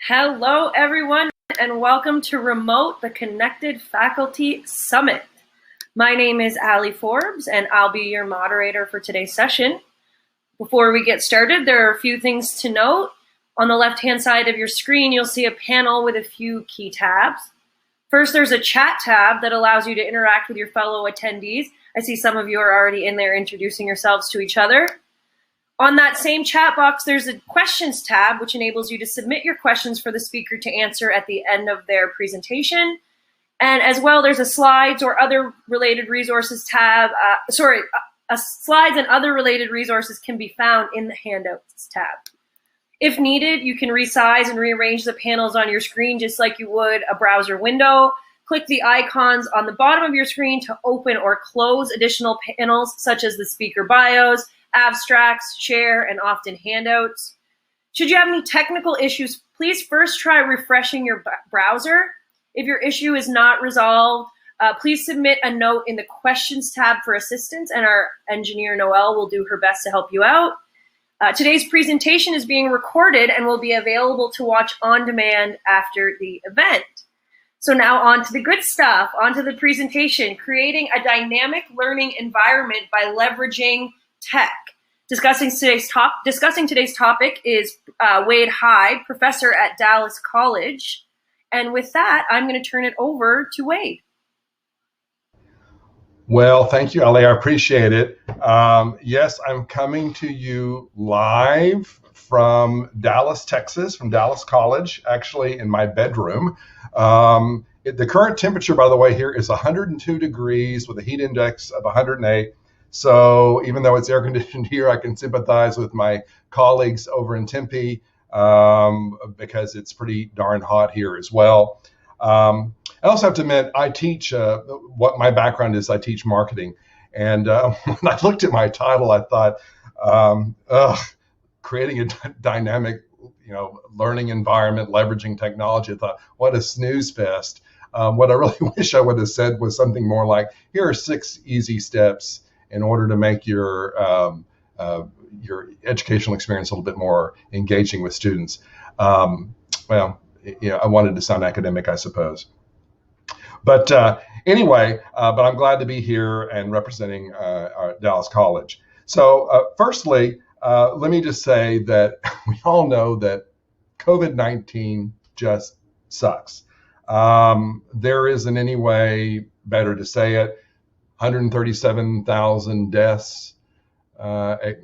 Hello, everyone, and welcome to Remote, the Connected Faculty Summit. My name is Allie Forbes, and I'll be your moderator for today's session. Before we get started, there are a few things to note. On the left-hand side of your screen, you'll see a panel with a few key tabs. First, there's a chat tab that allows you to interact with your fellow attendees. I see some of you are already in there introducing yourselves to each other. On that same chat box, there's a questions tab, which enables you to submit your questions for the speaker to answer at the end of their presentation. And as well, there's a slides or other related resources tab. Slides and other related resources can be found in the handouts tab. If needed, you can resize and rearrange the panels on your screen just like you would a browser window. Click the icons on the bottom of your screen to open or close additional panels, such as the speaker bios, abstracts, share, and often handouts. Should you have any technical issues, please first try refreshing your browser. If your issue is not resolved, please submit a note in the questions tab for assistance, and our engineer Noelle will do her best to help you out. Today's presentation is being recorded and will be available to watch on demand after the event. So now on to the good stuff, on to the presentation, creating a dynamic learning environment by leveraging tech. Discussing today's topic is Wade Hyde, professor at Dallas College. And with that, I'm going to turn it over to Wade. Well, thank you, Ellie. I appreciate it. Yes, I'm coming to you live from Dallas, Texas, from Dallas College, actually in my bedroom. The current temperature, by the way, here is 102 degrees with a heat index of 108. So even though it's air conditioned here, I can sympathize with my colleagues over in Tempe because it's pretty darn hot here as well. I also have to admit, I teach, what my background is, I teach marketing. And when I looked at my title, I thought, creating a dynamic, learning environment, leveraging technology. I thought, what a snooze fest. What I really wish I would have said was something more like, here are 6 easy steps in order to make your educational experience a little bit more engaging with students. I wanted to sound academic, I suppose. But anyway, but I'm glad to be here and representing our Dallas College. So firstly, let me just say that we all know that COVID-19 just sucks. There isn't any way better to say it. 137,000 deaths, I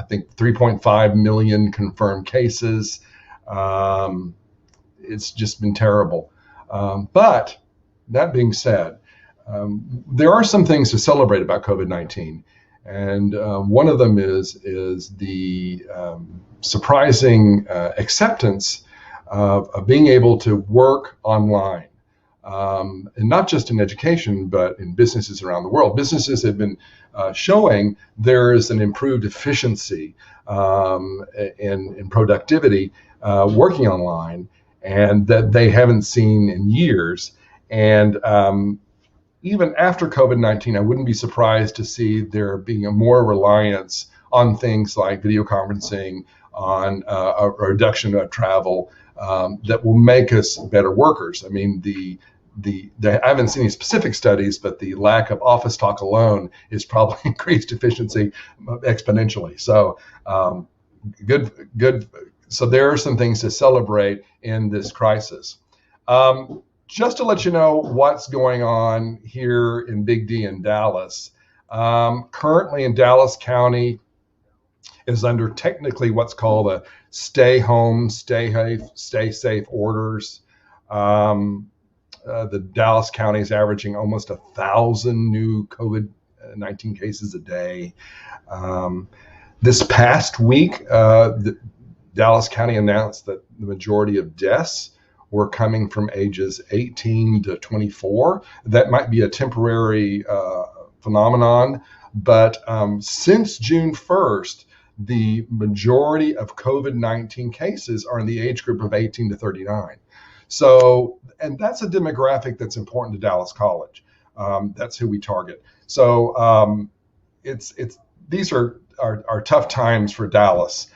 think 3.5 million confirmed cases. It's just been terrible. But that being said, there are some things to celebrate about COVID-19. And one of them is the surprising acceptance of being able to work online. And not just in education, but in businesses around the world. Businesses have been showing there is an improved efficiency and productivity working online, and that they haven't seen in years. And even after COVID-19, I wouldn't be surprised to see there being a more reliance on things like video conferencing, on a reduction of travel that will make us better workers. I mean, I haven't seen any specific studies, but the lack of office talk alone is probably increased efficiency exponentially. So good. So there are some things to celebrate in this crisis. Just to let you know what's going on here in Big D in Dallas. Currently in Dallas County is under technically what's called a stay home, stay safe orders. The Dallas County is averaging almost 1,000 new COVID-19 cases a day. This past week, Dallas County announced that the majority of deaths were coming from ages 18 to 24. That might be a temporary phenomenon, but since June 1st, the majority of COVID-19 cases are in the age group of 18 to 39. So, and that's a demographic that's important to Dallas College. That's who we target. So these are tough times for Dallas.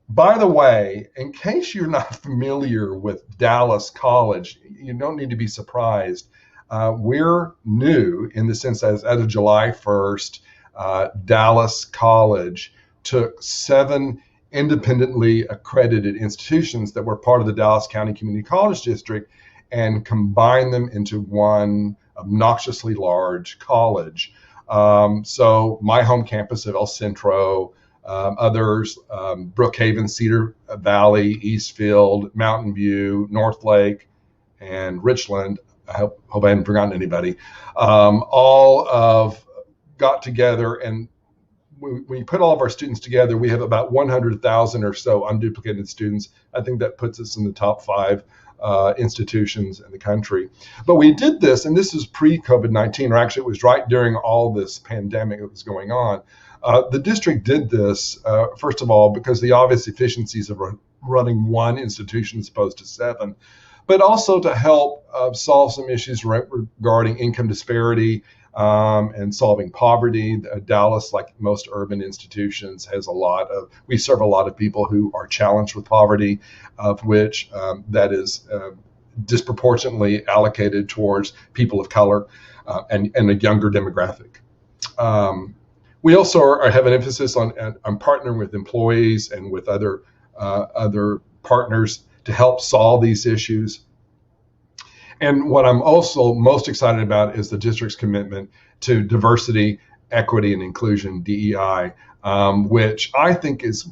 By the way, in case you're not familiar with Dallas College, you don't need to be surprised. We're new in the sense that as of July 1st, Dallas College took 7 independently accredited institutions that were part of the Dallas County Community College District and combined them into one obnoxiously large college. So my home campus of El Centro, others, Brookhaven, Cedar Valley, Eastfield, Mountain View, North Lake, and Richland. I hope I haven't forgotten anybody. All of got together, and when you put all of our students together, we have about 100,000 or so unduplicated students. I think that puts us in the top 5 institutions in the country. But we did this, and this is pre-COVID-19, or actually it was right during all this pandemic that was going on. The district did this, first of all, because the obvious efficiencies of running one institution as opposed to 7, but also to help solve some issues regarding income disparity and solving poverty. Dallas, like most urban institutions, has we serve a lot of people who are challenged with poverty, of which that is disproportionately allocated towards people of color and a younger demographic. We also have an emphasis on partnering with employees and with other partners to help solve these issues. And what I'm also most excited about is the district's commitment to diversity, equity, and inclusion, DEI, which I think is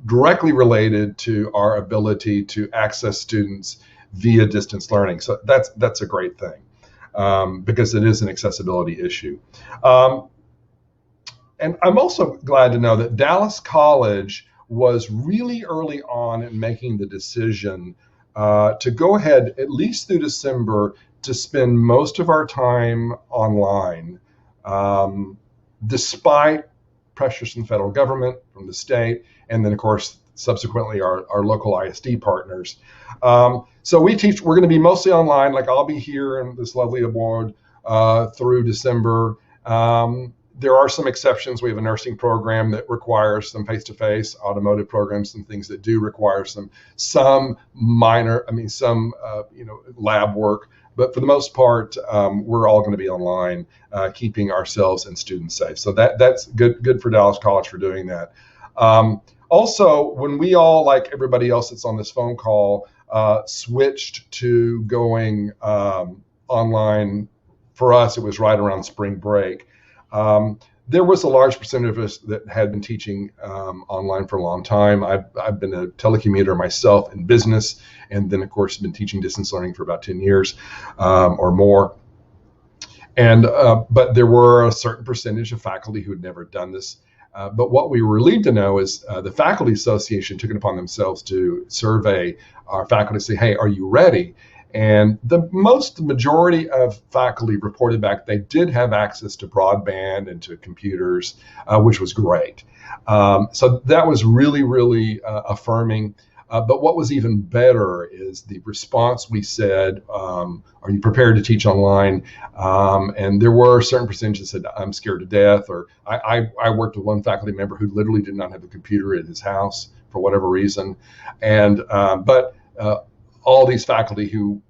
directly related to our ability to access students via distance learning. So that's a great thing because it is an accessibility issue. And I'm also glad to know that Dallas College was really early on in making the decision to go ahead, at least through December, to spend most of our time online, despite pressures from the federal government, from the state, and then, of course, subsequently our local ISD partners. So we're going to be mostly online. Like I'll be here in this lovely abode through December. There are some exceptions. We have a nursing program that requires some face-to-face, automotive programs, some things that do require some minor, lab work. But for the most part, we're all going to be online, keeping ourselves and students safe. So that's good for Dallas College for doing that. Also, when we all, like everybody else that's on this phone call, switched to going online, for us, it was right around spring break. There was a large percentage of us that had been teaching online for a long time. I've been a telecommuter myself in business, and then, of course, been teaching distance learning for about 10 years or more. And but there were a certain percentage of faculty who had never done this. But what we were relieved to know is the Faculty Association took it upon themselves to survey our faculty, say, hey, are you ready? And the majority of faculty reported back they did have access to broadband and to computers, which was great. So that was really, really affirming. But what was even better is the response. We said, are you prepared to teach online? And there were certain percentages that said, I'm scared to death. Or I worked with one faculty member who literally did not have a computer at his house for whatever reason. And but all these faculty who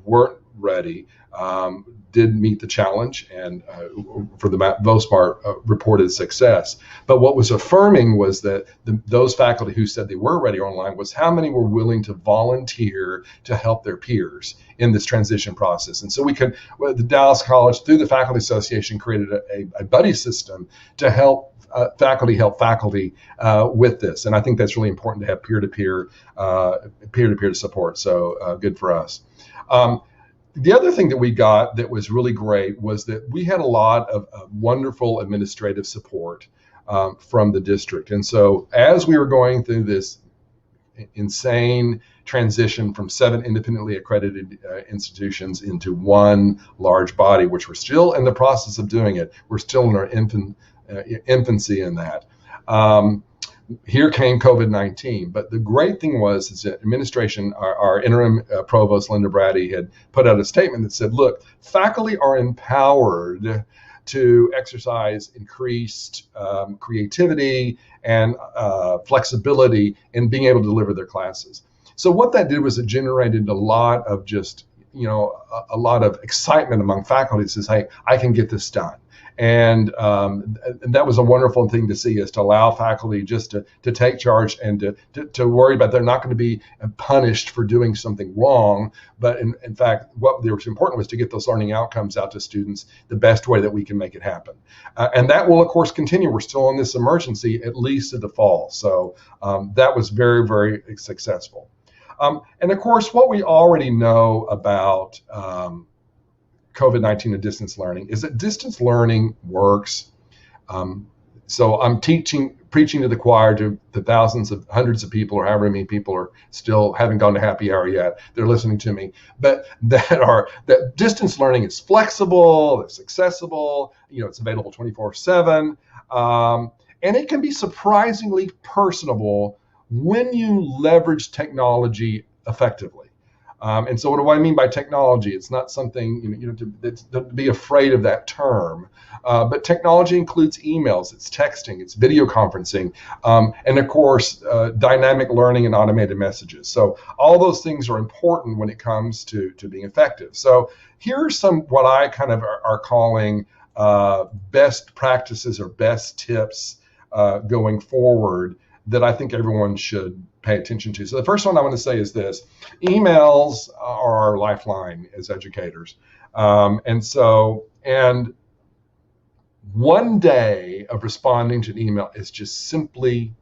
weren't ready did meet the challenge and for the most part reported success. But what was affirming was that those faculty who said they were ready online was how many were willing to volunteer to help their peers in this transition process. And so the Dallas College, through the Faculty Association, created a buddy system to help faculty help faculty with this. And I think that's really important to have peer-to-peer support. So good for us. The other thing that we got that was really great was that we had a lot of wonderful administrative support from the district. And so as we were going through this insane transition from 7 independently accredited institutions into one large body, which we're still in the process of doing it. We're still in our infancy in that. Here came COVID-19, but the great thing is that administration, our interim provost, Linda Brady, had put out a statement that said, look, faculty are empowered to exercise increased creativity and flexibility in being able to deliver their classes. So what that did was it generated a lot of just, a lot of excitement among faculty that says, hey, I can get this done. And that was a wonderful thing to see, is to allow faculty just to take charge and to worry about they're not going to be punished for doing something wrong. But in fact, what was important was to get those learning outcomes out to students the best way that we can make it happen. And that will, of course, continue. We're still in this emergency, at least to the fall. So that was very, very successful. And of course, what we already know about COVID-19 and distance learning is that distance learning works. So I'm preaching to the choir, to the hundreds of people, or however many people are still haven't gone to happy hour yet. They're listening to me, but that distance learning is flexible, it's accessible, it's available 24/7, and it can be surprisingly personable when you leverage technology effectively. And so what do I mean by technology? It's not something, to be afraid of that term. But technology includes emails, it's texting, it's video conferencing, and of course, dynamic learning and automated messages. So all those things are important when it comes to being effective. So here are some what I kind of are calling best practices or best tips going forward that I think everyone should pay attention to. So the first one I want to say is this: emails are our lifeline as educators. And one day of responding to an email is just simply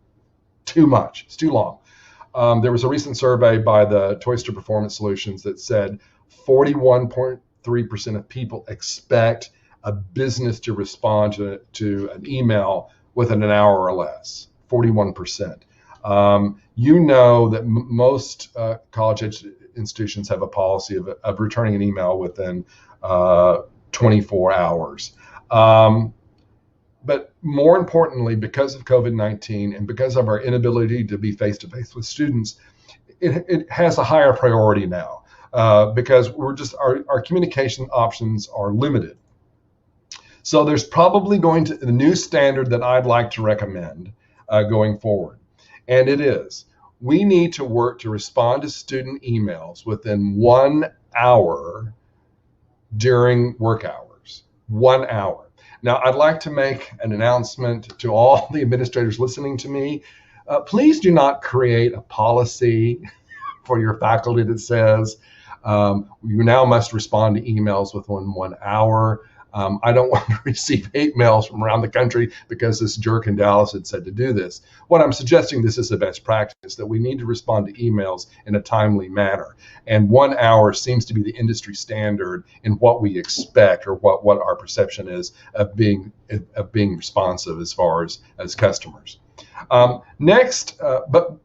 too much. It's too long. There was a recent survey by the Toyster Performance Solutions that said 41.3% of people expect a business to respond to an email within an hour or less. 41%. That most college institutions have a policy of returning an email within 24 hours. But more importantly, because of COVID-19 and because of our inability to be face-to-face with students, it has a higher priority now because our communication options are limited. So there's probably going to the new standard that I'd like to recommend going forward. And it is, we need to work to respond to student emails within 1 hour during work hours. 1 hour. Now, I'd like to make an announcement to all the administrators listening to me. Please do not create a policy for your faculty that says you now must respond to emails within 1 hour. I don't want to receive hate mails from around the country because this jerk in Dallas had said to do this. What I'm suggesting, this is the best practice, that we need to respond to emails in a timely manner. And 1 hour seems to be the industry standard in what we expect, or what our perception is of being responsive as far as customers. Next, but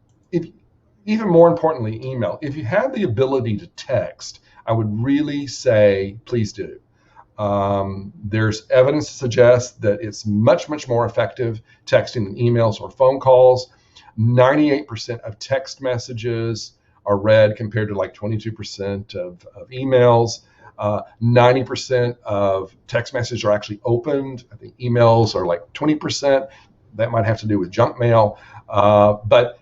even more importantly, email. If you have the ability to text, I would really say, please do. There's evidence to suggest that it's much, much more effective texting than emails or phone calls. 98% of text messages are read compared to like 22% of emails. 90% of text messages are actually opened. I think emails are like 20%. That might have to do with junk mail. But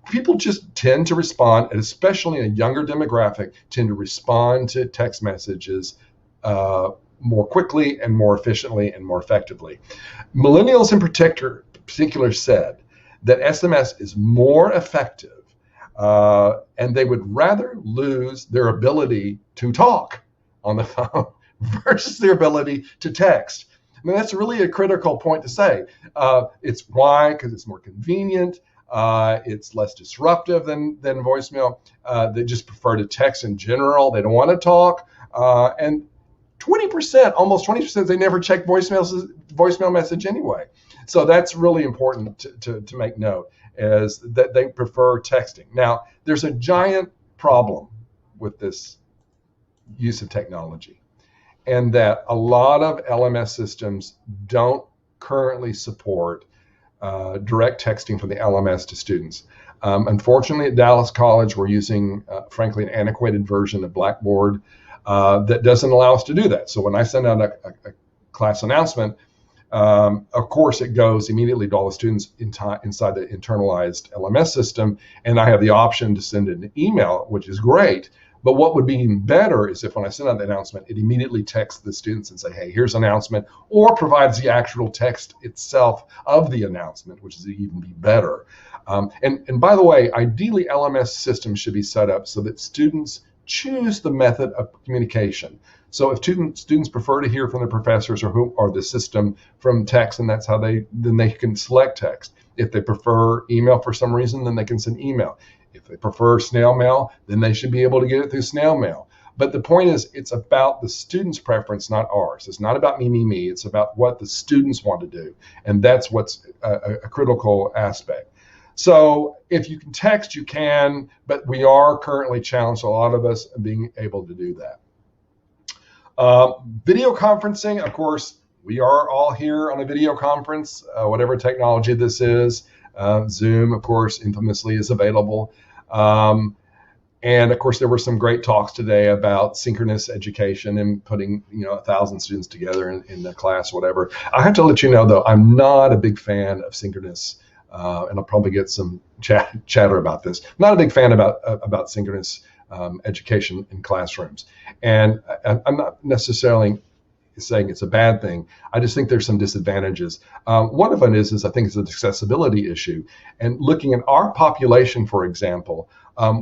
people just tend to respond, and especially in a younger demographic, tend to respond to text messages more quickly and more efficiently and more effectively. Millennials in particular said that SMS is more effective, and they would rather lose their ability to talk on the phone versus their ability to text. I mean, that's really a critical point to say. It's why? Because it's more convenient. It's less disruptive than voicemail. They just prefer to text in general. They don't want to talk. And 20%, almost 20%, they never check voicemail message anyway. So that's really important to make note, is that they prefer texting. Now, there's a giant problem with this use of technology, and that a lot of LMS systems don't currently support direct texting from the LMS to students. Unfortunately, at Dallas College, we're using, frankly, an antiquated version of Blackboard that doesn't allow us to do that. So when I send out class announcement, of course, it goes immediately to all the students inside the internalized LMS system, and I have the option to send an email, which is great. But what would be even better is if when I send out the announcement, it immediately texts the students and say, hey, here's an announcement, or provides the actual text itself of the announcement, which is even be better. And by the way, ideally, LMS systems should be set up so that students choose the method of communication. So if students prefer to hear from their professors or the system from text, and that's how then they can select text. If they prefer email for some reason, then they can send email. If they prefer snail mail, then they should be able to get it through snail mail. But the point is, it's about the student's preference, not ours. It's not about me. It's about what the students want to do. And that's what's a critical aspect. So if you can text, you can, but we are currently challenged, a lot of us, being able to do that. Video conferencing, of course, we are all here on a video conference, whatever technology this is. Zoom, of course, infamously is available. And of course, there were some great talks today about synchronous education and putting 1,000 students together in the class, whatever. I have to let you know, though, I'm not a big fan of synchronous, and I'll probably get some chatter about this. I'm not a big fan about synchronous education in classrooms. And I'm not necessarily saying it's a bad thing. I just think there's some disadvantages. One of them is I think it's an accessibility issue. And looking at our population, for example,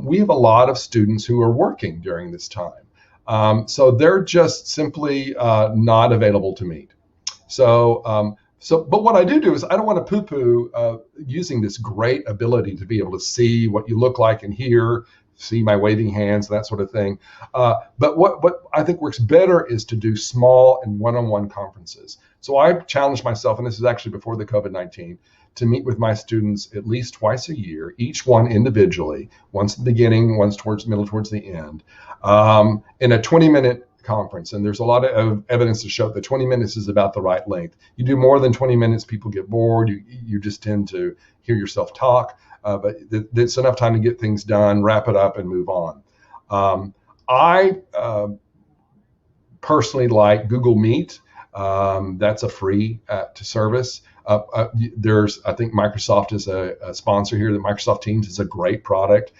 we have a lot of students who are working during this time. So they're just simply not available to meet. But what I do is I don't want to poo-poo using this great ability to be able to see what you look like and hear, see my waving hands, that sort of thing. But what I think works better is to do small and one-on-one conferences. So I challenged myself, and this is actually before the COVID-19, to meet with my students at least twice a year, each one individually, once at the beginning, once towards the middle, towards the end, in a 20-minute conference. And there's a lot of evidence to show that 20 minutes is about the right length. You do more than 20 minutes, people get bored. You just tend to hear yourself talk. But it's enough time to get things done, wrap it up, and move on. I personally like Google Meet. That's a free to service. I think Microsoft is a sponsor here. The Microsoft Teams is a great product.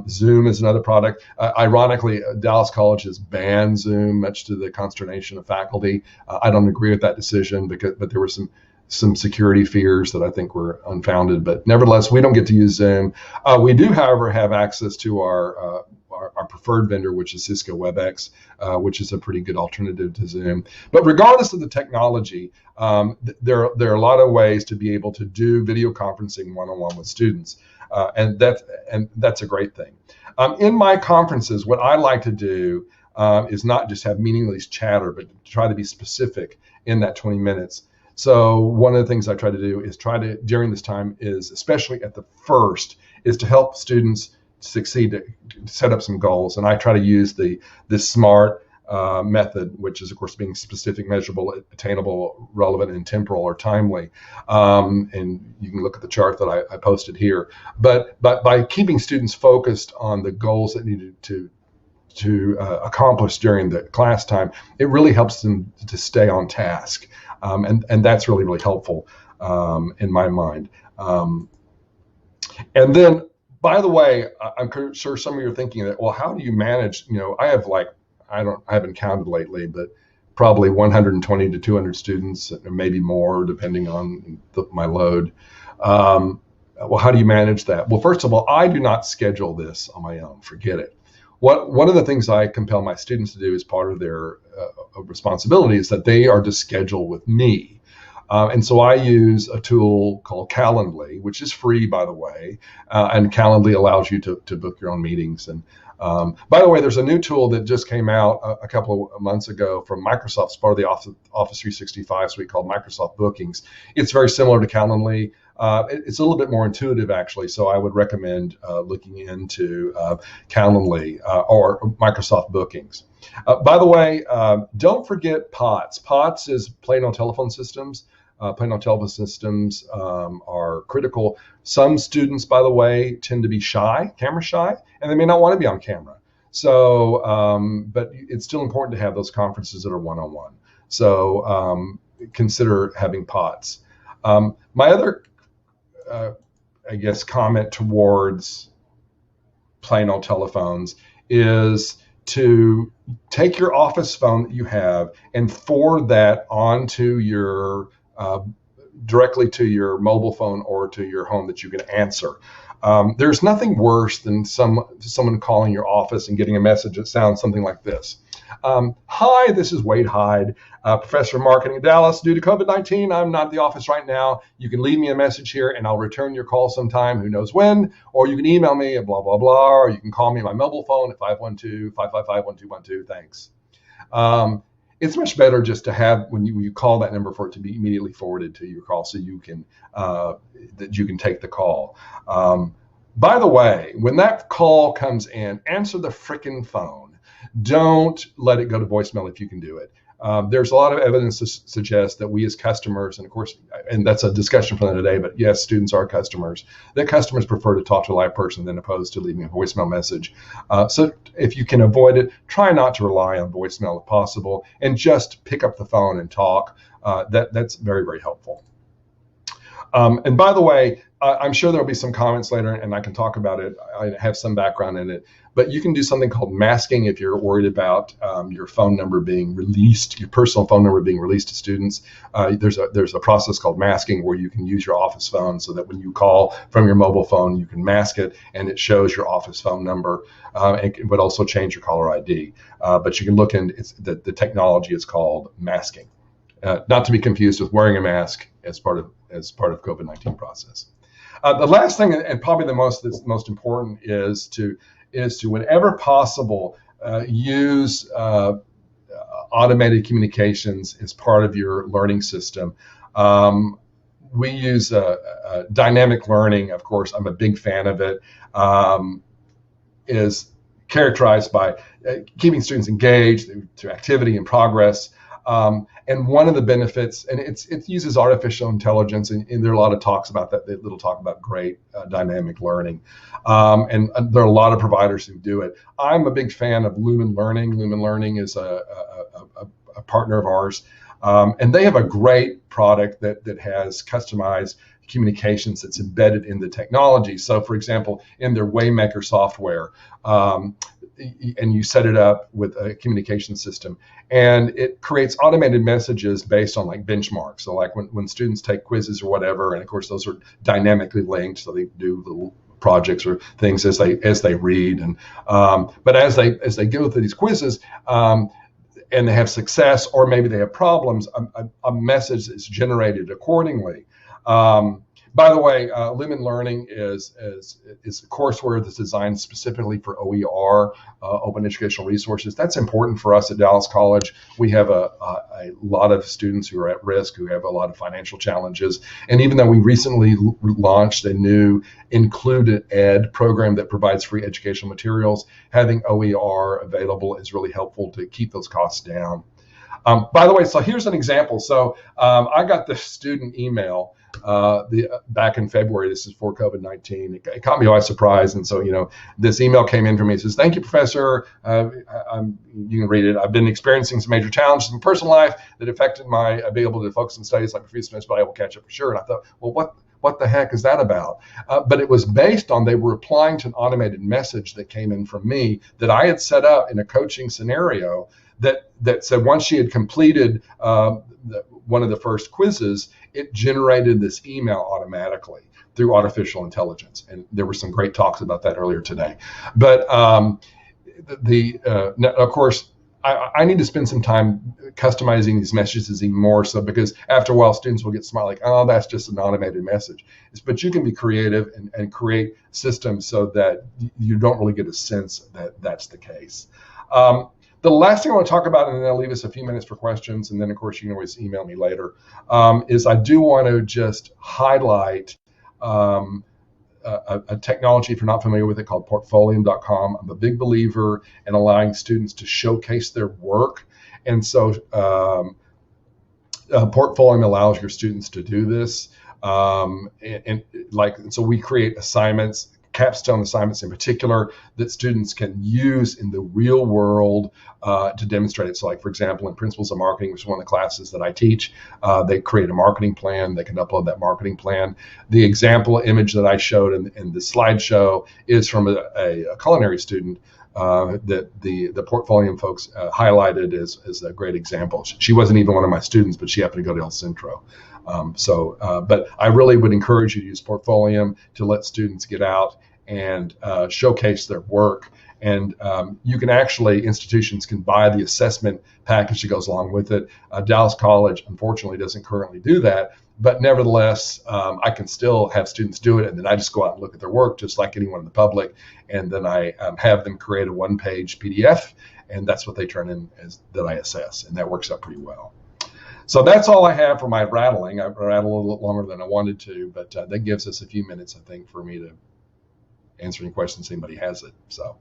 Zoom is another product. Ironically, Dallas College has banned Zoom, much to the consternation of faculty. I don't agree with that decision, but there were some security fears that I think were unfounded, but nevertheless, we don't get to use Zoom. We do, however, have access to our preferred vendor, which is Cisco WebEx, which is a pretty good alternative to Zoom. But regardless of the technology, there are a lot of ways to be able to do video conferencing one-on-one with students, and that's a great thing. In my conferences, what I like to do is not just have meaningless chatter, but to try to be specific in that 20 minutes. So one of the things I try to do is during this time is, especially at the first, is to help students succeed, to set up some goals. And I try to use this SMART method, which is, of course, being specific, measurable, attainable, relevant, and temporal or timely. And you can look at the chart that I posted here. But by keeping students focused on the goals that needed to accomplish during the class time, it really helps them to stay on task. And that's really, really helpful in my mind. And then, by the way, I'm sure some of you are thinking that, well, how do you manage, I haven't counted lately, but probably 120 to 200 students, or maybe more, depending on my load. Well, how do you manage that? Well, first of all, I do not schedule this on my own. Forget it. One of the things I compel my students to do as part of their responsibility is that they are to schedule with me. And so I use a tool called Calendly, which is free, by the way. And Calendly allows you to book your own meetings. And by the way, there's a new tool that just came out a couple of months ago from Microsoft. It's part of the Office 365 suite called Microsoft Bookings. It's very similar to Calendly. It's a little bit more intuitive, actually, so I would recommend looking into Calendly or Microsoft Bookings. By the way, don't forget POTS. POTS is Plano Telephone Systems. Plano Telephone Systems are critical. Some students, by the way, tend to be camera shy, and they may not want to be on camera. So, but it's still important to have those conferences that are one-on-one. So consider having pots. My other, I guess, comment towards plain old telephones is to take your office phone that you have and forward that onto your directly to your mobile phone or to your home that you can answer. There's nothing worse than someone calling your office and getting a message that sounds something like this. Hi, this is Wade Hyde, professor of marketing in Dallas. Due to COVID-19, I'm not at the office right now. You can leave me a message here and I'll return your call sometime, who knows when, or you can email me at blah, blah, blah, or you can call me on my mobile phone at 512-555-1212. Thanks. It's much better just to have, when you call that number, for it to be immediately forwarded to your call so you can that you can take the call. By the way, when that call comes in, answer the frickin' phone. Don't let it go to voicemail if you can do it. There's a lot of evidence to suggest that we as customers, and of course, and that's a discussion for today, but yes, students are customers, that customers prefer to talk to a live person than opposed to leaving a voicemail message. So if you can avoid it, try not to rely on voicemail if possible, and just pick up the phone and talk. That's very, very helpful. And by the way, I'm sure there'll be some comments later and I can talk about it. I have some background in it, but you can do something called masking if you're worried about your phone number being released, your personal phone number being released to students. There's a process called masking where you can use your office phone so that when you call from your mobile phone, you can mask it and it shows your office phone number. It would also change your caller ID. But you can look in, the technology is called masking. Not to be confused with wearing a mask as part of COVID-19 process. The last thing, and probably the most important, is to whenever possible use automated communications as part of your learning system. We use dynamic learning. Of course, I'm a big fan of it. Is characterized by keeping students engaged through activity and progress. And one of the benefits, and it uses artificial intelligence, and there are a lot of talks about that. Little talk about great dynamic learning, and there are a lot of providers who do it. I'm a big fan of Lumen Learning. Lumen Learning is a partner of ours, and they have a great product that has customized communications that's embedded in the technology. So, for example, in their Waymaker software, and you set it up with a communication system, and it creates automated messages based on like benchmarks. So like when students take quizzes or whatever, and of course those are dynamically linked, so they do little projects or things as they read, and but as they go through these quizzes, and they have success or maybe they have problems, a message is generated accordingly. By the way, Lumen Learning is a courseware that's designed specifically for OER, Open Educational Resources. That's important for us at Dallas College. We have a lot of students who are at risk, who have a lot of financial challenges. And even though we recently launched a new Included Ed program that provides free educational materials, having OER available is really helpful to keep those costs down. By the way, so here's an example. So I got this student email back in February. This is for COVID-19. It caught me by surprise. And so, this email came in from me. It says, "Thank you, Professor. You can read it. I've been experiencing some major challenges in personal life that affected my ability to focus on studies like a few semesters, but I will catch up for sure." And I thought, well, what the heck is that about? But it was based on, they were replying to an automated message that came in from me that I had set up in a coaching scenario that said once she had completed one of the first quizzes, it generated this email automatically through artificial intelligence. And there were some great talks about that earlier today. But of course, I need to spend some time customizing these messages even more so, because after a while, students will get smart, like, oh, that's just an automated message. But you can be creative and create systems so that you don't really get a sense that that's the case. The last thing I want to talk about, and then I'll leave us a few minutes for questions, and then of course you can always email me later, is I do want to just highlight a technology, if you're not familiar with it, called Portfolium.com. I'm a big believer in allowing students to showcase their work. And so Portfolium allows your students to do this. So we create assignments capstone assignments in particular that students can use in the real world to demonstrate it. So like, for example, in Principles of Marketing, which is one of the classes that I teach, they create a marketing plan. They can upload that marketing plan. The example image that I showed in the slideshow is from a culinary student that the Portfolium folks highlighted as a great example. She wasn't even one of my students, but she happened to go to El Centro. But I really would encourage you to use Portfolium to let students get out and showcase their work. And you can actually, institutions can buy the assessment package that goes along with it. Dallas College, unfortunately, doesn't currently do that. But nevertheless, I can still have students do it, and then I just go out and look at their work just like anyone in the public, and then I have them create a one-page PDF, and that's what they turn in as that I assess, and that works out pretty well. So that's all I have for my rattling. I rattled a little longer than I wanted to, but that gives us a few minutes, I think, for me to answer any questions anybody has it. So.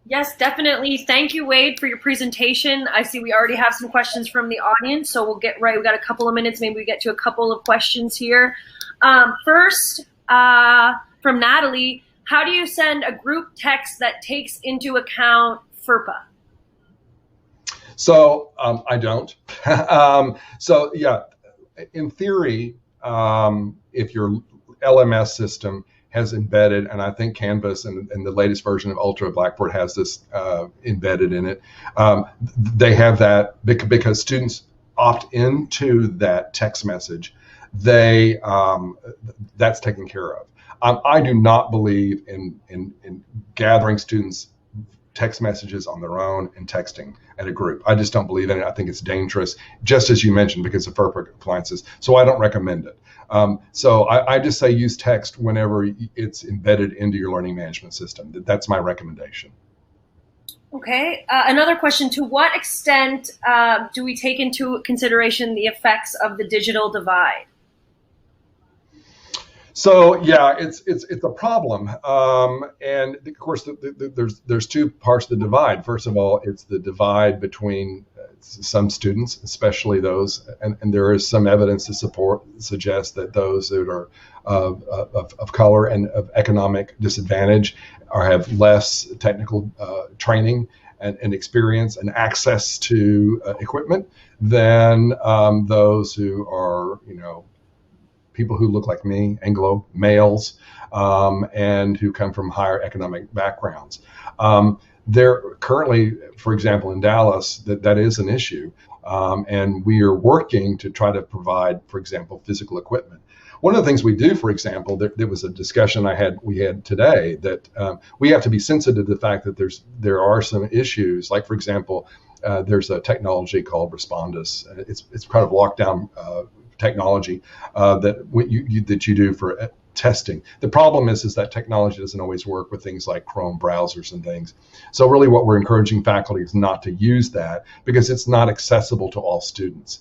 Yes, definitely. Thank you, Wade, for your presentation. I see we already have some questions from the audience, so we'll get right. We've got a couple of minutes. Maybe we get to a couple of questions here. First, from Natalie, how do you send a group text that takes into account FERPA? So I don't. So yeah, in theory, if your LMS system has embedded, and I think Canvas and the latest version of Ultra Blackboard has this embedded in it. They have that because students opt into that text message. That's taken care of. I do not believe in gathering students' text messages on their own and texting at a group. I just don't believe in it. I think it's dangerous, just as you mentioned, because of FERPA compliances. So I don't recommend it. So I just say use text whenever it's embedded into your learning management system. That's my recommendation. Okay. Another question: to what extent do we take into consideration the effects of the digital divide? So yeah, it's a problem, and of course there's two parts of the divide. First of all, it's the divide between some students, especially those, and there is some evidence to suggest that those that are of color and of economic disadvantage have less technical training and experience and access to equipment than those who are, people who look like me, Anglo males, and who come from higher economic backgrounds. There currently, for example, in Dallas, that is an issue, and we are working to try to provide, for example, physical equipment. One of the things we do, for example, there was a discussion we had today that we have to be sensitive to the fact that there are some issues, like, for example, there's a technology called Respondus. It's kind of lockdown technology that you do for testing. The problem is that technology doesn't always work with things like Chrome browsers and things. So really what we're encouraging faculty is not to use that because it's not accessible to all students.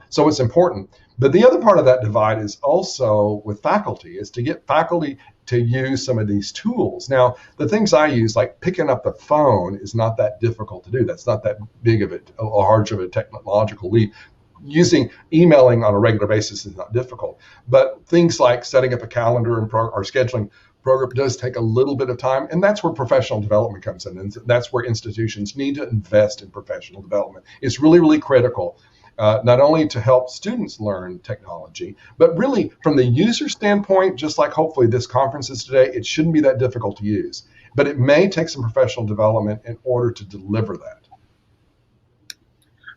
So it's important. But the other part of that divide is also with faculty, is to get faculty to use some of these tools. Now, the things I use, like picking up the phone, is not that difficult to do. That's not that big of a large of a technological leap. Emailing on a regular basis is not difficult, but things like setting up a calendar and or scheduling program does take a little bit of time, and that's where professional development comes in, and that's where institutions need to invest in professional development. It's really, really critical, not only to help students learn technology, but really from the user standpoint, just like hopefully this conference is today, it shouldn't be that difficult to use, but it may take some professional development in order to deliver that.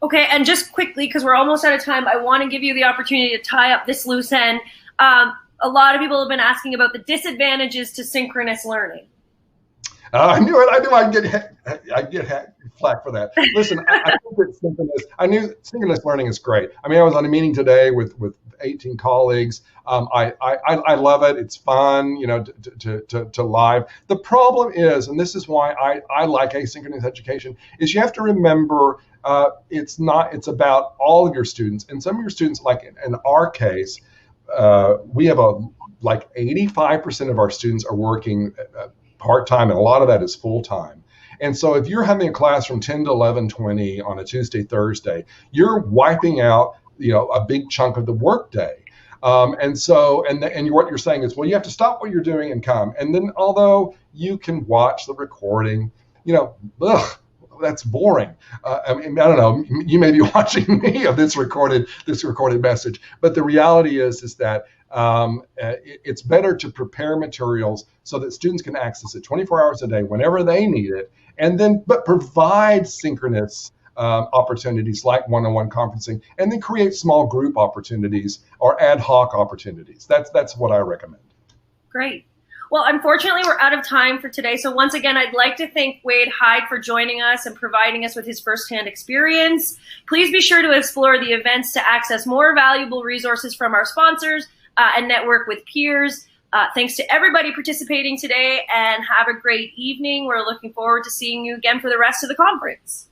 Okay, and just quickly, because we're almost out of time, I want to give you the opportunity to tie up this loose end. A lot of people have been asking about the disadvantages to synchronous learning. I knew it. I'd get flack for that. Listen, I think that synchronous learning is great. I mean, I was on a meeting today with 18 colleagues. I love it. It's fun, to live. The problem is, and this is why I like asynchronous education, is you have to remember it's about all of your students. And some of your students, like in our case, we have like 85% of our students are working part-time, and a lot of that is full-time. And so if you're having a class from 10 to 11:20 on a Tuesday, Thursday, you're wiping out, a big chunk of the workday. And what you're saying is, well, you have to stop what you're doing and come. And then, although you can watch the recording, that's boring. I don't know. You may be watching me of this recorded message, but the reality is that it's better to prepare materials so that students can access it 24 hours a day whenever they need it, but provide synchronous opportunities like one-on-one conferencing, and then create small group opportunities or ad hoc opportunities. That's what I recommend. Great. Well, unfortunately, we're out of time for today. So once again, I'd like to thank Hyde for joining us and providing us with his firsthand experience. Please be sure to explore the events to access more valuable resources from our sponsors and network with peers. Thanks to everybody participating today, and have a great evening. We're looking forward to seeing you again for the rest of the conference.